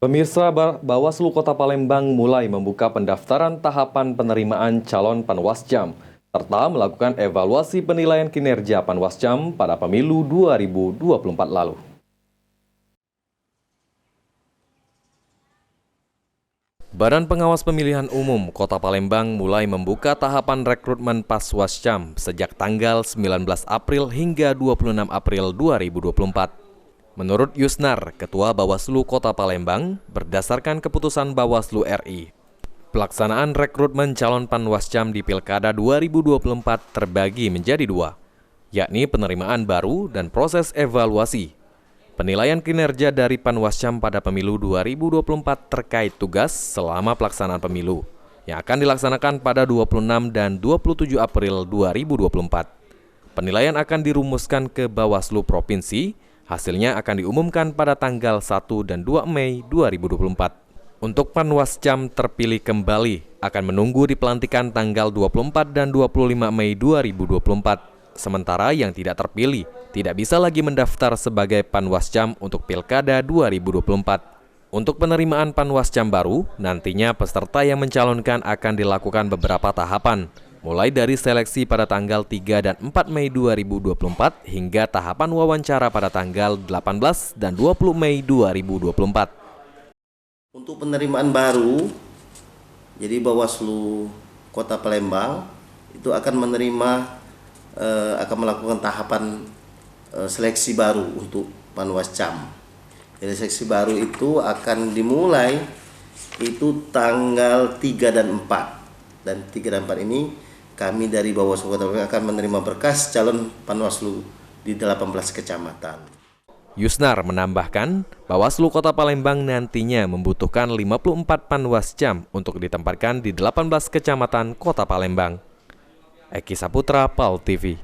Pemirsa, Bawaslu Kota Palembang mulai membuka pendaftaran tahapan penerimaan calon Panwasjam, serta melakukan evaluasi penilaian kinerja Panwasjam pada pemilu 2024 lalu. Badan Pengawas Pemilihan Umum Kota Palembang mulai membuka tahapan rekrutmen Paswasjam sejak tanggal 19 April hingga 26 April 2024. Menurut Yusnar, Ketua Bawaslu Kota Palembang, berdasarkan keputusan Bawaslu RI, pelaksanaan rekrutmen calon Panwasjam di Pilkada 2024 terbagi menjadi dua, yakni penerimaan baru dan proses evaluasi. Penilaian kinerja dari Panwasjam pada pemilu 2024 terkait tugas selama pelaksanaan pemilu, yang akan dilaksanakan pada 26 dan 27 April 2024. Penilaian akan dirumuskan ke Bawaslu Provinsi. Hasilnya akan diumumkan pada tanggal 1 dan 2 Mei 2024. Untuk Panwasjam terpilih kembali akan menunggu di pelantikan tanggal 24 dan 25 Mei 2024. Sementara yang tidak terpilih tidak bisa lagi mendaftar sebagai Panwasjam untuk Pilkada 2024. Untuk penerimaan Panwasjam baru, nantinya peserta yang mencalonkan akan dilakukan beberapa tahapan, mulai dari seleksi pada tanggal 3 dan 4 Mei 2024 hingga tahapan wawancara pada tanggal 18 dan 20 Mei 2024. Untuk penerimaan baru, jadi Bawaslu Kota Palembang itu akan akan melakukan tahapan seleksi baru untuk Panwasjam. Jadi seleksi baru itu akan dimulai itu tanggal 3 dan 4. Dan 3 dan 4 ini kami dari Bawaslu Kota Palembang akan menerima berkas calon Panwaslu di 18 kecamatan. Yusnar menambahkan, Bawaslu Kota Palembang nantinya membutuhkan 54 Panwasjam untuk ditempatkan di 18 kecamatan Kota Palembang. Eki Saputra, PAL TV.